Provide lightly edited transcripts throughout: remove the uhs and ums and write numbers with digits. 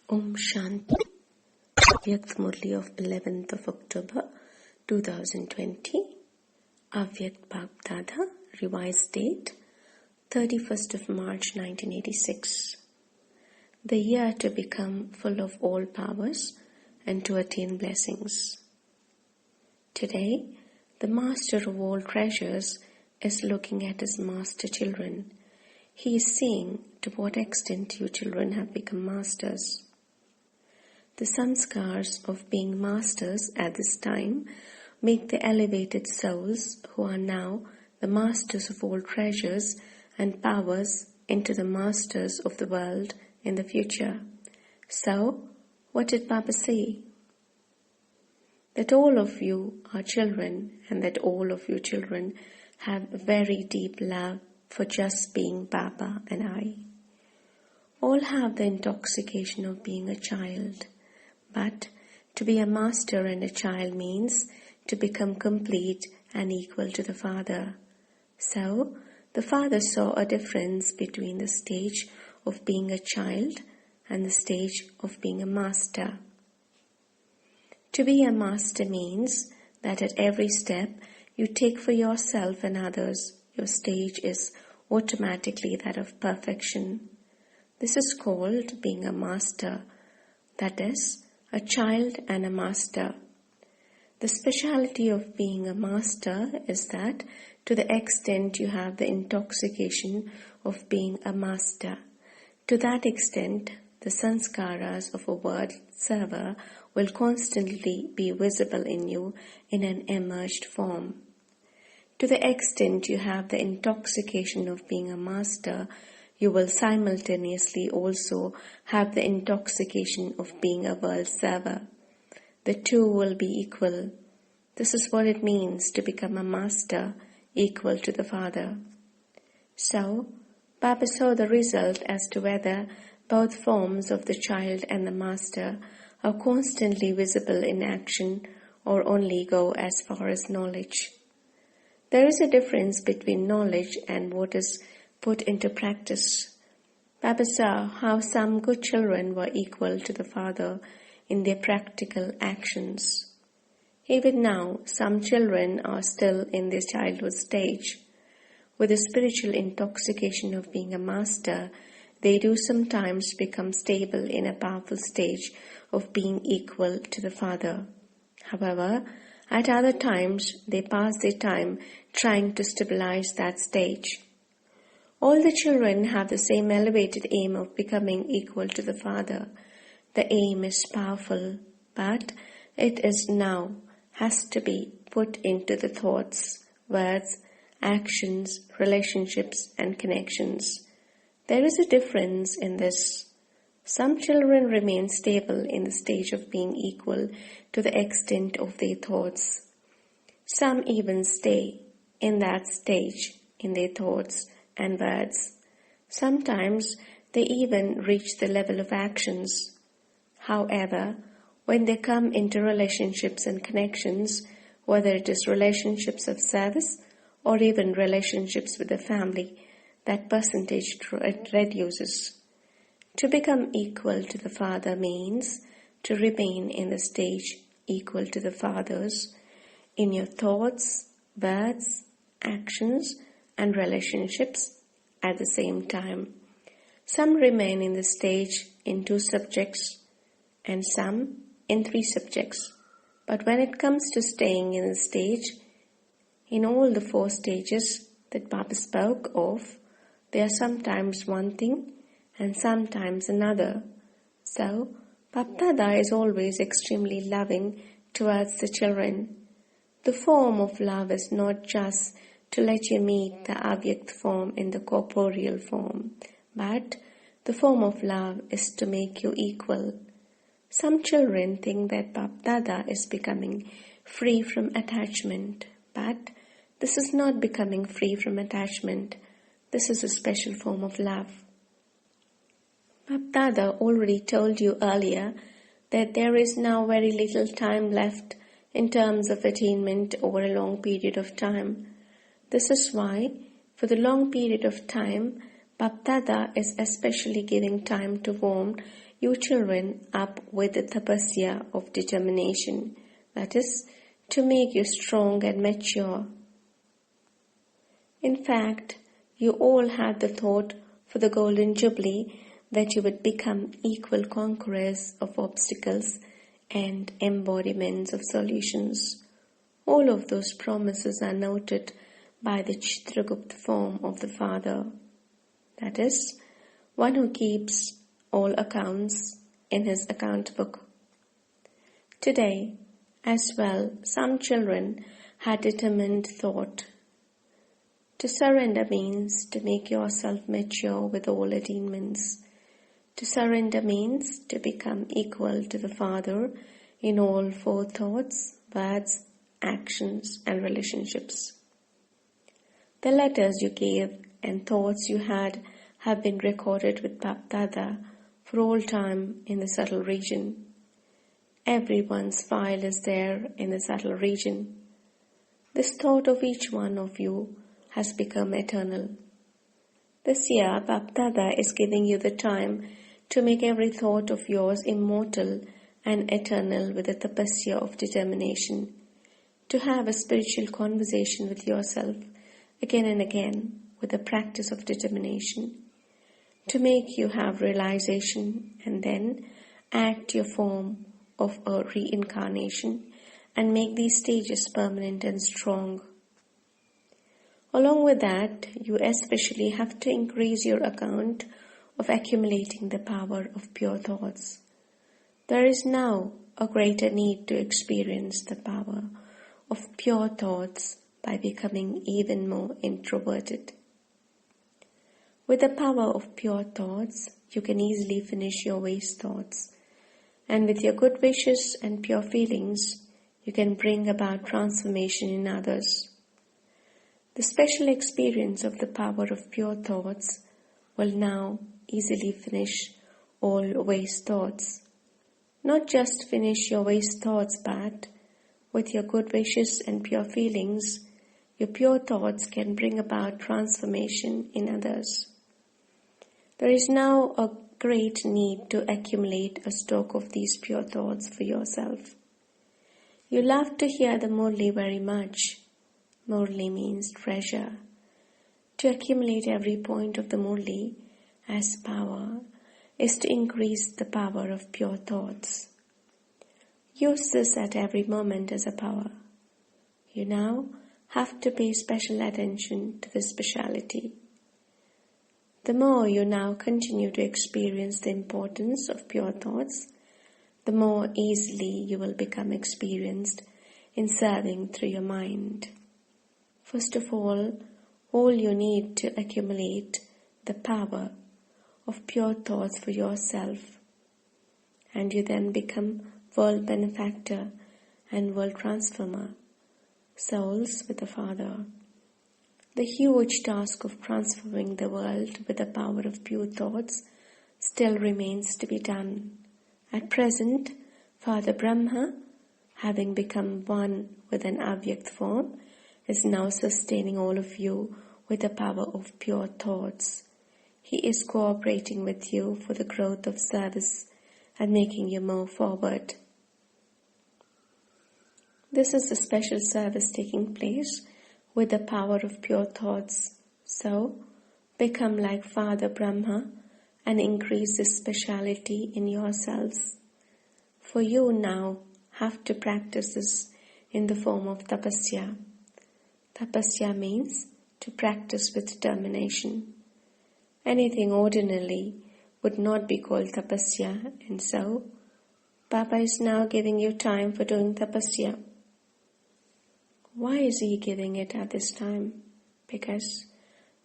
Om Shanti. Avyakt Murali of 11th of October 2020. Avyakt Bhagdada, revised date 31st of March 1986. The year to become full of all powers and to attain blessings. Today, the Master of all treasures is looking at his master children. He is seeing to what extent you children have become masters. The sanskars of being masters at this time make the elevated souls who are now the masters of all treasures and powers into the masters of the world in the future. So, what did Baba say? That all of you are children and that all of you children have very deep love for just being Baba and I. All have the intoxication of being a child. But to be a master and a child means to become complete and equal to the Father. So, the Father saw a difference between the stage of being a child and the stage of being a master. To be a master means that at every step you take for yourself and others, your stage is automatically that of perfection. This is called being a master, that is, a child and a master. The speciality of being a master is that to the extent you have the intoxication of being a master, to that extent the sanskaras of a world server will constantly be visible in you in an emerged form. To the extent you have the intoxication of being a master, you will simultaneously also have the intoxication of being a world server. The two will be equal. This is what it means to become a master equal to the Father. So, Baba saw the result as to whether both forms of the child and the master are constantly visible in action or only go as far as knowledge. There is a difference between knowledge and what is put into practice. Baba saw how some good children were equal to the Father in their practical actions. Even now, some children are still in their childhood stage. With the spiritual intoxication of being a master, they do sometimes become stable in a powerful stage of being equal to the Father. However, at other times, they pass their time trying to stabilize that stage. All the children have the same elevated aim of becoming equal to the Father. The aim is powerful, but it is now has to be put into the thoughts, words, actions, relationships, and connections. There is a difference in this. Some children remain stable in the stage of being equal to the extent of their thoughts. Some even stay in that stage in their thoughts and words. Sometimes they even reach the level of actions. However, when they come into relationships and connections, whether it is relationships of service or even relationships with the family, that percentage reduces. To become equal to the Father means to remain in the stage equal to the Father's in your thoughts, words, actions, and relationships at the same time. Some remain in the stage in 2 subjects and some in 3 subjects. But when it comes to staying in the stage, in all the 4 stages that Baba spoke of, they are sometimes one thing and sometimes another. So, Bapdada is always extremely loving towards the children. The form of love is not just to let you meet the Avyakt form in the corporeal form, but the form of love is to make you equal. Some children think that Bapdada is becoming free from attachment, but this is not becoming free from attachment. This is a special form of love. Bapdada already told you earlier that there is now very little time left in terms of attainment over a long period of time. This is why, for the long period of time, Bapdada is especially giving time to warm you children up with the tapasya of determination, that is, to make you strong and mature. In fact, you all had the thought for the Golden Jubilee that you would become equal conquerors of obstacles and embodiments of solutions. All of those promises are noted by the Chitragupta form of the Father, that is, one who keeps all accounts in his account book. Today, as well, some children had determined thought. To surrender means to make yourself mature with all attainments. To surrender means to become equal to the Father in all four thoughts, words, actions, and relationships. The letters you gave and thoughts you had have been recorded with Bapdada for all time in the subtle region. Everyone's file is there in the subtle region. This thought of each one of you has become eternal. This year, Bapdada is giving you the time to make every thought of yours immortal and eternal with the tapasya of determination, to have a spiritual conversation with yourself again and again with the practice of determination, to make you have realization and then act your form of a reincarnation and make these stages permanent and strong. Along with that, you especially have to increase your account of accumulating the power of pure thoughts. There is now a greater need to experience the power of pure thoughts by becoming even more introverted. With the power of pure thoughts, you can easily finish your waste thoughts, and with your good wishes and pure feelings, you can bring about transformation in others. The special experience of the power of pure thoughts will now easily finish all waste thoughts. Not just finish your waste thoughts, but with your good wishes and pure feelings, your pure thoughts can bring about transformation in others. There is now a great need to accumulate a stock of these pure thoughts for yourself. You love to hear the Murali very much. Murali means treasure. To accumulate every point of the Murali as power is to increase the power of pure thoughts. Use this at every moment as a power. You now have to pay special attention to this speciality. The more you now continue to experience the importance of pure thoughts, the more easily you will become experienced in serving through your mind. First of all you need to accumulate the power of pure thoughts for yourself, and you then become world benefactor and world transformer, souls with the Father. The huge task of transforming the world with the power of pure thoughts still remains to be done. At present, Father Brahma, having become one with an Avyakt form, is now sustaining all of you with the power of pure thoughts. He is cooperating with you for the growth of service and making you move forward. This is a special service taking place with the power of pure thoughts. So, become like Father Brahma and increase this speciality in yourselves. For you now have to practice this in the form of tapasya. Tapasya means to practice with determination. Anything ordinarily would not be called tapasya, and so Baba is now giving you time for doing tapasya. Why is he giving it at this time? Because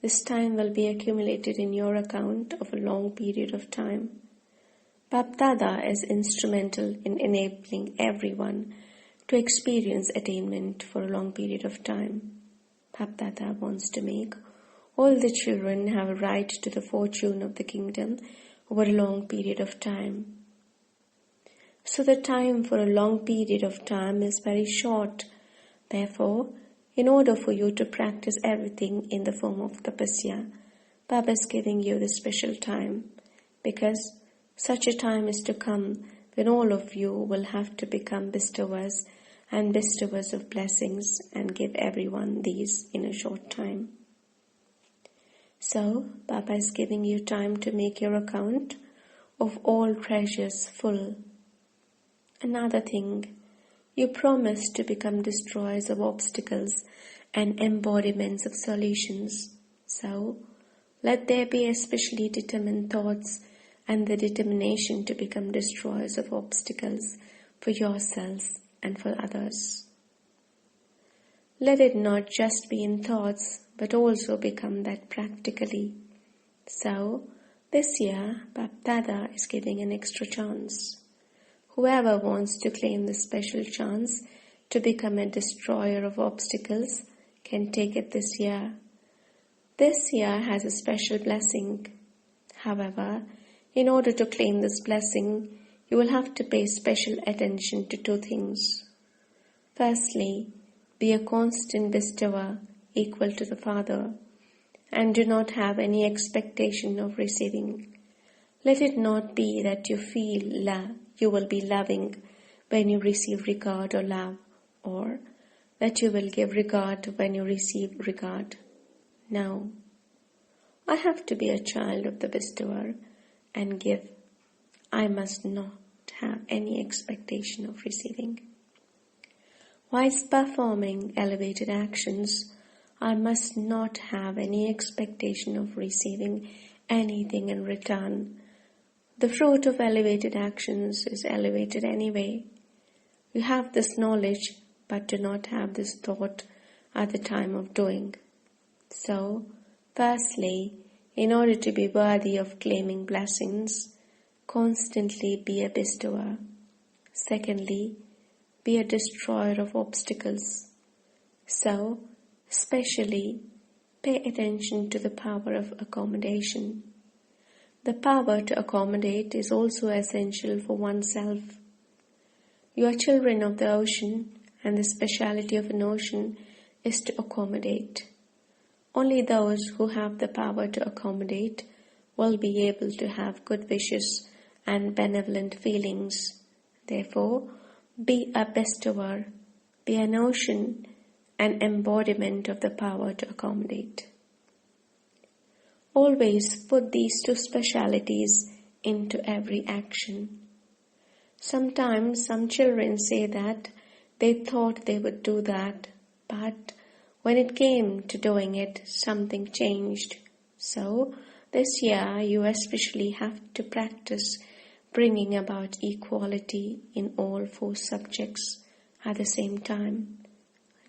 this time will be accumulated in your account of a long period of time. Bapdada is instrumental in enabling everyone to experience attainment for a long period of time. Bapdada wants to make all the children have a right to the fortune of the kingdom over a long period of time. So the time for a long period of time is very short. Therefore, in order for you to practice everything in the form of tapasya, Baba is giving you this special time because such a time is to come when all of you will have to become bestowers and bestowers of blessings and give everyone these in a short time. So, Baba is giving you time to make your account of all treasures full. Another thing, you promise to become destroyers of obstacles and embodiments of solutions. So, let there be especially determined thoughts and the determination to become destroyers of obstacles for yourselves and for others. Let it not just be in thoughts, but also become that practically. So, this year, Bap Dada is giving an extra chance. Whoever wants to claim the special chance to become a destroyer of obstacles can take it this year. This year has a special blessing. However, in order to claim this blessing, you will have to pay special attention to two things. Firstly, be a constant bestower equal to the Father, and do not have any expectation of receiving. Let it not be that you feel you will be loving when you receive regard or love, or that you will give regard when you receive regard. No. I have to be a child of the bestower and give. I must not have any expectation of receiving. Whilst performing elevated actions, I must not have any expectation of receiving anything in return. The fruit of elevated actions is elevated anyway. You have this knowledge, but do not have this thought at the time of doing. So, firstly, in order to be worthy of claiming blessings, constantly be a bestower. Secondly, be a destroyer of obstacles. So, especially, pay attention to the power of accommodation. The power to accommodate is also essential for oneself. You are children of the ocean, and the speciality of an ocean is to accommodate. Only those who have the power to accommodate will be able to have good wishes and benevolent feelings. Therefore, be a bestower, be an ocean, an embodiment of the power to accommodate. Always put these two specialities into every action. Sometimes some children say that they thought they would do that, but when it came to doing it, something changed. So, this year you especially have to practice bringing about equality in all 4 subjects at the same time.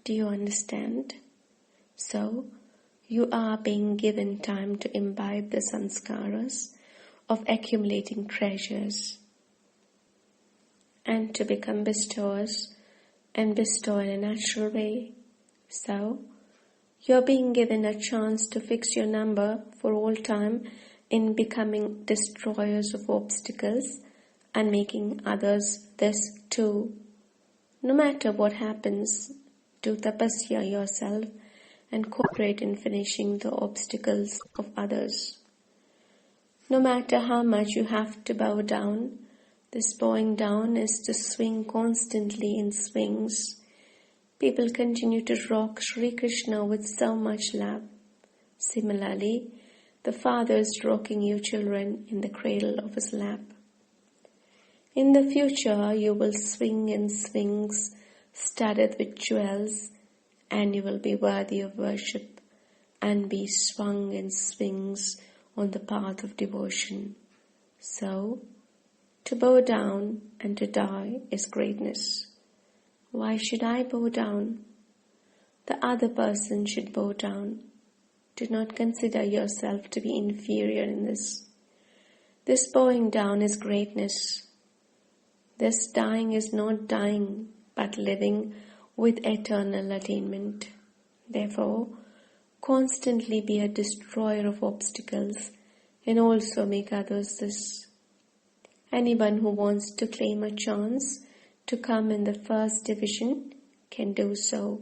Do you understand? So, you are being given time to imbibe the sanskaras of accumulating treasures and to become bestowers and bestow in a natural way. So, you're being given a chance to fix your number for all time in becoming destroyers of obstacles and making others this too. No matter what happens, do tapasya yourself and cooperate in finishing the obstacles of others. No matter how much you have to bow down, this bowing down is to swing constantly in swings. People continue to rock Sri Krishna with so much love. Similarly, the Father is rocking you children in the cradle of His lap. In the future, you will swing in swings studded with jewels, and you will be worthy of worship and be swung in swings on the path of devotion. So, to bow down and to die is greatness. Why should I bow down? The other person should bow down. Do not consider yourself to be inferior in this. This bowing down is greatness. This dying is not dying, but living with eternal attainment. Therefore, constantly be a destroyer of obstacles and also make others this. Anyone who wants to claim a chance to come in the first division can do so.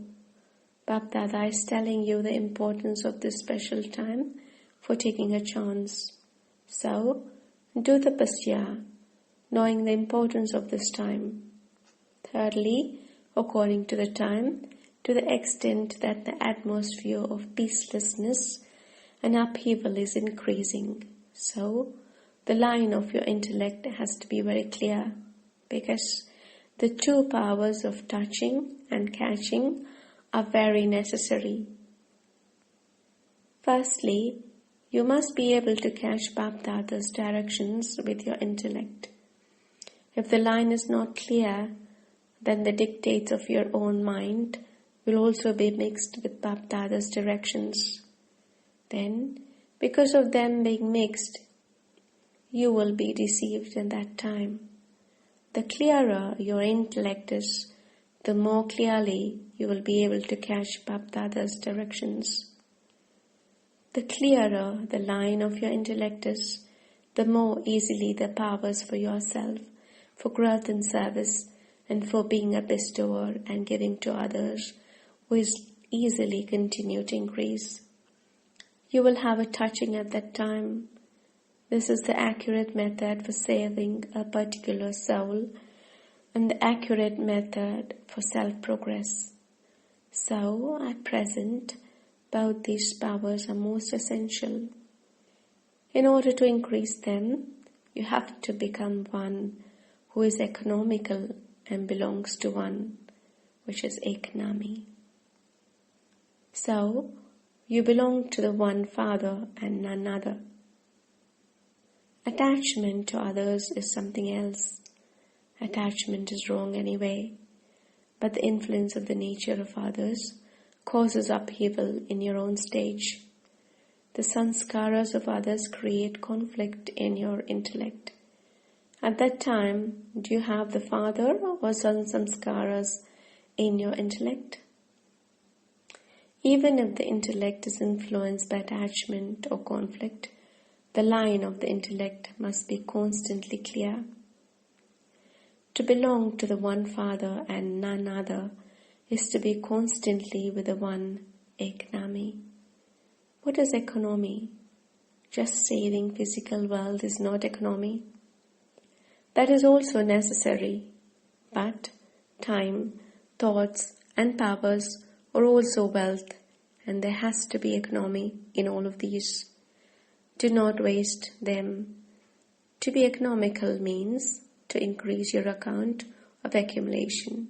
Bap Dada is telling you the importance of this special time for taking a chance. So, do the tapasya, knowing the importance of this time. Thirdly, according to the time, to the extent that the atmosphere of peacelessness and upheaval is increasing. So, the line of your intellect has to be very clear, because the two powers of touching and catching are very necessary. Firstly, you must be able to catch Bapdada's directions with your intellect. If the line is not clear, then the dictates of your own mind will also be mixed with Bapdada's directions. Then, because of them being mixed, you will be deceived in that time. The clearer your intellect is, the more clearly you will be able to catch Bapdada's directions. The clearer the line of your intellect is, the more easily the powers for yourself, for growth and service, and for being a bestower and giving to others will easily continue to increase. You will have a touching at that time. This is the accurate method for saving a particular soul and the accurate method for self-progress. So, at present, both these powers are most essential. In order to increase them, you have to become one who is economical and belongs to one, which is economy. So, you belong to the one Father and none other. Attachment to others is something else. Attachment is wrong anyway, but the influence of the nature of others causes upheaval in your own stage. The sanskaras of others create conflict in your intellect. At that time, do you have the Father or some samskaras in your intellect? Even if the intellect is influenced by attachment or conflict, the line of the intellect must be constantly clear. To belong to the one Father and none other is to be constantly with the one economy. What is economy? Just saving physical wealth is not economy. That is also necessary, but time, thoughts and powers are also wealth, and there has to be economy in all of these. Do not waste them. To be economical means to increase your account of accumulation.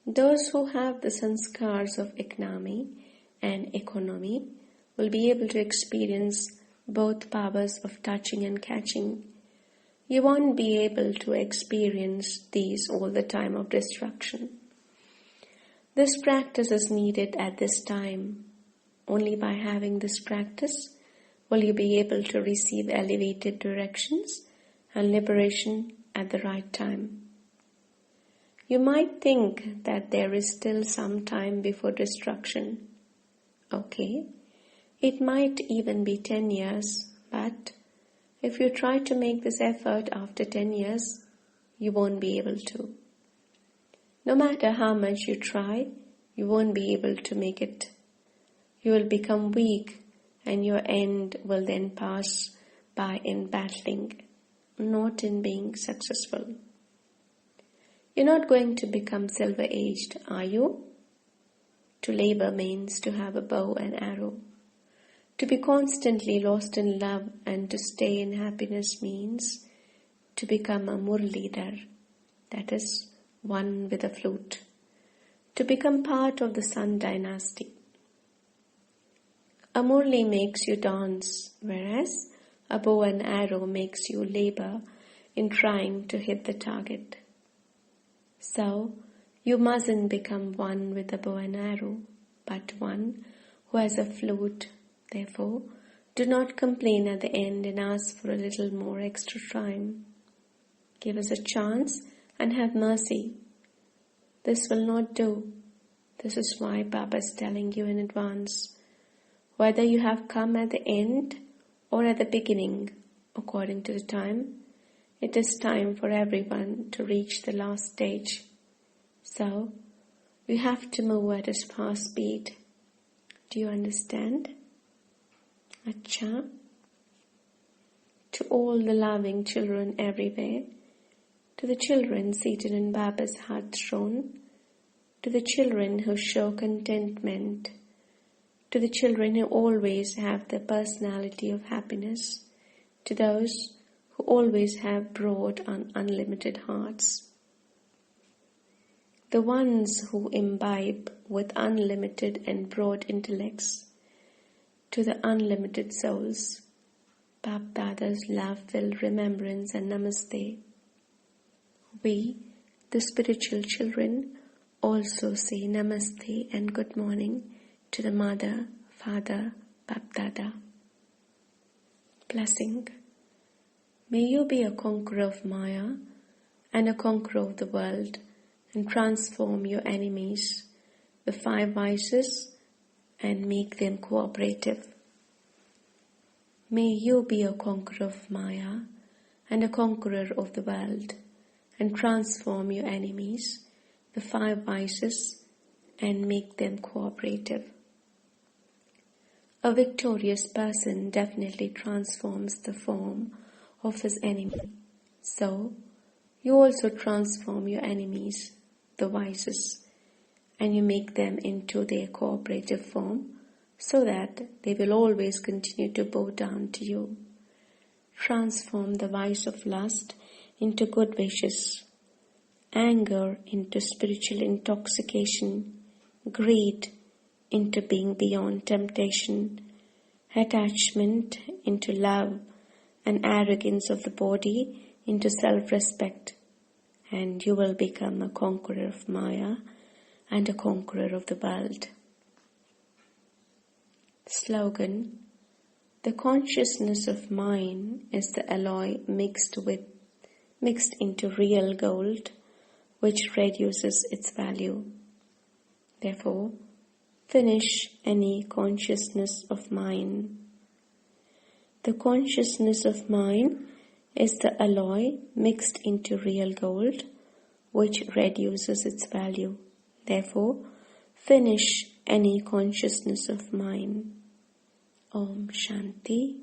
Those who have the sanskars of economy and economy will be able to experience both powers of touching and catching. You won't be able to experience these all the time of destruction. This practice is needed at this time. Only by having this practice will you be able to receive elevated directions and liberation at the right time. You might think that there is still some time before destruction. Okay, it might even be 10 years, but if you try to make this effort after 10 years, you won't be able to. No matter how much you try, you won't be able to make it. You will become weak, and your end will then pass by in battling, not in being successful. You're not going to become silver-aged, are you? To labor means to have a bow and arrow. To be constantly lost in love and to stay in happiness means to become a Murali, that is, one with a flute. To become part of the Sun dynasty. A Murali makes you dance, whereas a bow and arrow makes you labor in trying to hit the target. So, you mustn't become one with a bow and arrow, but one who has a flute. Therefore, do not complain at the end and ask for a little more extra time. Give us a chance and have mercy. This will not do. This is why Baba is telling you in advance. Whether you have come at the end or at the beginning, according to the time, it is time for everyone to reach the last stage. So, you have to move at a fast speed. Do you understand? Acha. To all the loving children everywhere, to the children seated in Baba's heart throne, to the children who show contentment, to the children who always have the personality of happiness, to those who always have broad and unlimited hearts, the ones who imbibe with unlimited and broad intellects, to the unlimited souls, Bap Dada's love-filled remembrance and namaste. We, the spiritual children, also say namaste and good morning to the Mother, Father, Bap Dada. Blessing. May you be a conqueror of Maya and a conqueror of the world, and transform your enemies, the 5 vices, and make them cooperative. May you be a conqueror of Maya and a conqueror of the world, and transform your enemies, the 5 vices, and make them cooperative. A victorious person definitely transforms the form of his enemy. So, you also transform your enemies, the vices, and you make them into their cooperative form, so that they will always continue to bow down to you. Transform the vice of lust into good wishes, anger into spiritual intoxication, greed into being beyond temptation, attachment into love, and arrogance of the body into self-respect, and you will become a conqueror of Maya and a conqueror of the world. Slogan. The consciousness of mind is the alloy mixed into real gold, which reduces its value. Therefore, finish any consciousness of mind. The consciousness of mind is the alloy mixed into real gold, which reduces its value. Therefore, finish any consciousness of mind. Om Shanti.